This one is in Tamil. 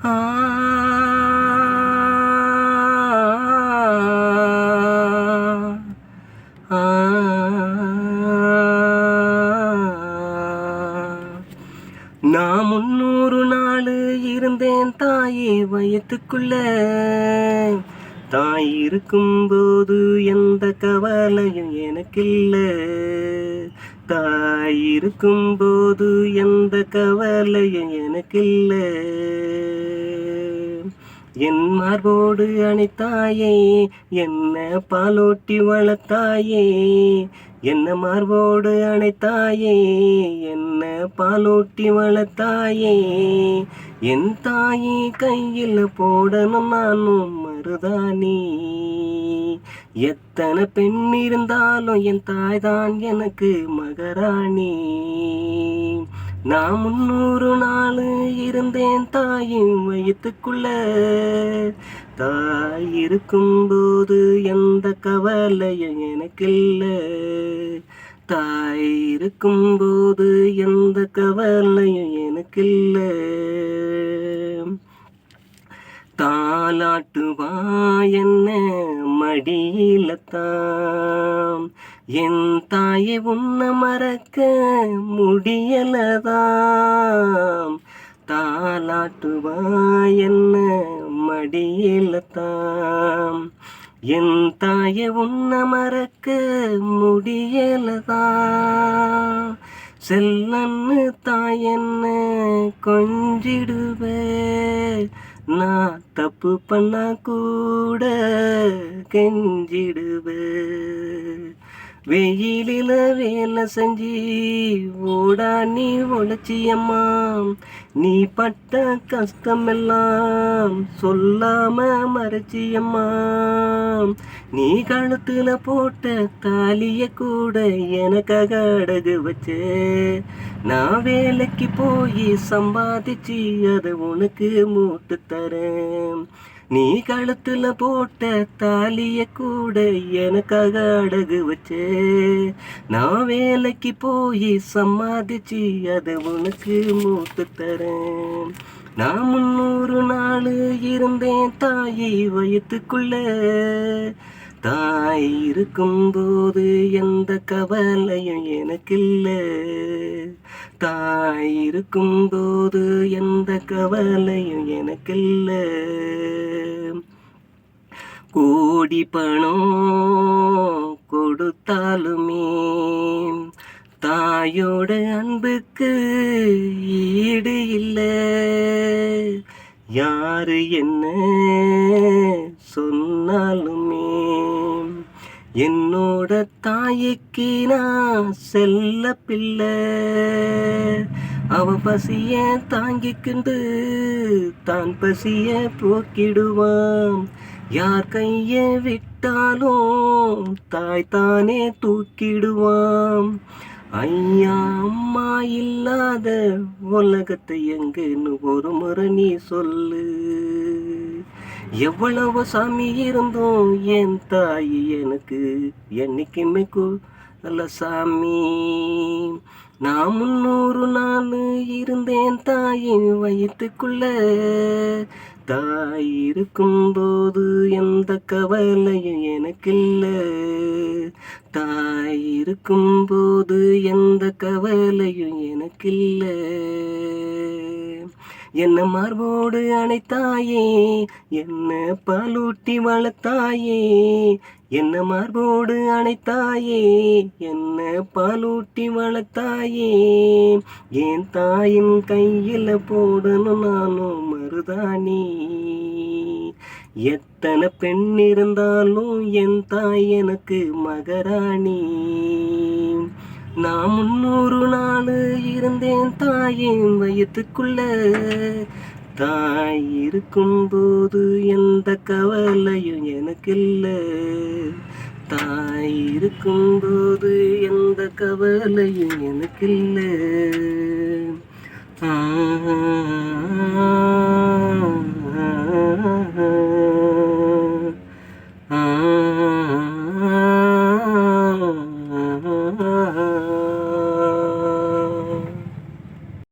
ஆ ஆ நான் 300 நாள் இருந்தேன் தாயே வயத்துக்குள்ள. தாய் இருக்கும்போது எந்த கவலையும் எனக்கில்ல. தாய் இருக்கும்போது எந்த கவலையும் எனக்கில்ல. என் மார்போடு அணைத்தாயே, என்ன பாலூட்டி வளர்த்தாயே. என்ன மார்போடு அணைத்தாயே, என்ன பாலூட்டி வளர்த்தாயே. என் தாயை கையில் போடணும் நானும் மருதாணி. எத்தனை பெண் இருந்தாலும் என் தாய் தான் எனக்கு மகாராணி. நான் 300 நாள் இருந்தேன் தாயின் வயிற்றுக்குள்ள. தாய் இருக்கும்போது எந்த கவலையும் எனக்கில்ல. தாய் இருக்கும்போது எந்த கவலையும் எனக்கில்ல. தாலாட்டுவா என்ன மடியிலத்தான். என் தாயை உன்னை மறக்க முடியலதாம். தாலாட்டுவா என்ன மடியிலத்தான். என் தாயை உன்னை மறக்க முடியலதான். செல்லன்னு தாய் என்ன கொஞ்சிடுவே. நான் தப்பு பண்ணா கூட கெஞ்சிடுவே. வெயிலில வேலை செஞ்சு ஓடா நீ உழைச்சியம்மா. நீ பட்ட கஷ்டமெல்லாம் சொல்லாம மறைச்சியம்மா. நீ கழுத்துல போட்ட தாலிய கூட எனக்காக அடகு வச்சே. நான் வேலைக்கு போய் சம்பாதிச்சு அதை உனக்கு மூட்டு தரேன். நீ கழுத்துல போட்ட தாலிய கூட எனக்காக அடகு வச்சே. நான் வேலைக்கு போய் சம்பாதிச்சு அதை உனக்கு மூட்டு தரேன். நான் 300 நாள் இருந்தேன் தாயை வயிற்றுக்குள்ள. தாய் இருக்கும்போது எந்த கவலையும் எனக்கில்ல. தாய் இருக்கும்போது எந்த கவலையும் எனக்கில்ல. கோடி பணம் கொடுத்தாலுமே தாயோட அன்புக்கு ஈடு இல்லை. யாரு என்ன சொன்னாலுமே என்னோட தாய்க்கு நான் செல்ல பிள்ளை. அவ பசிய தாங்கிக்கிண்டு தான் பசிய போக்கிடுவான். யார் கைய விட்டாலும் தாய் தானே தூக்கிடுவான். ஐயா அம்மா இல்லாத உலகத்தை எங்கன்னு ஒரு முறை நீ சொல்லு. எவ்வளவு சாமி இருந்தோம் என் தாய் எனக்கு என்னைக்குமே நல்ல சாமி. நான் 300 நாள் இருந்தேன் தாயின் வயிற்றுக்குள்ள. தாய் இருக்கும்போது எந்த கவலையும் எனக்கில்ல. தாய் இருக்கும்போது எந்த கவலையும் எனக்கில்ல. என்ன மார்போடு அணைத்தாயே, என்ன பாலூட்டி வளர்த்தாயே. என்ன மார்போடு அணைத்தாயே, என்ன பாலூட்டி வளர்த்தாயே. என் தாயின் கையில போடணும் நானும் மருதாணி. எத்தனை பெண் இருந்தாலும் என் தாய் எனக்கு மகாராணி. நான் 300 நாள் இருந்தேன் தாயின் வயிற்றுக்குள்ள. தாய் இருக்கும்போது எந்த கவலையும் எனக்கில்ல. தாய் இருக்கும்போது எந்த கவலையும் எனக்கில்ல.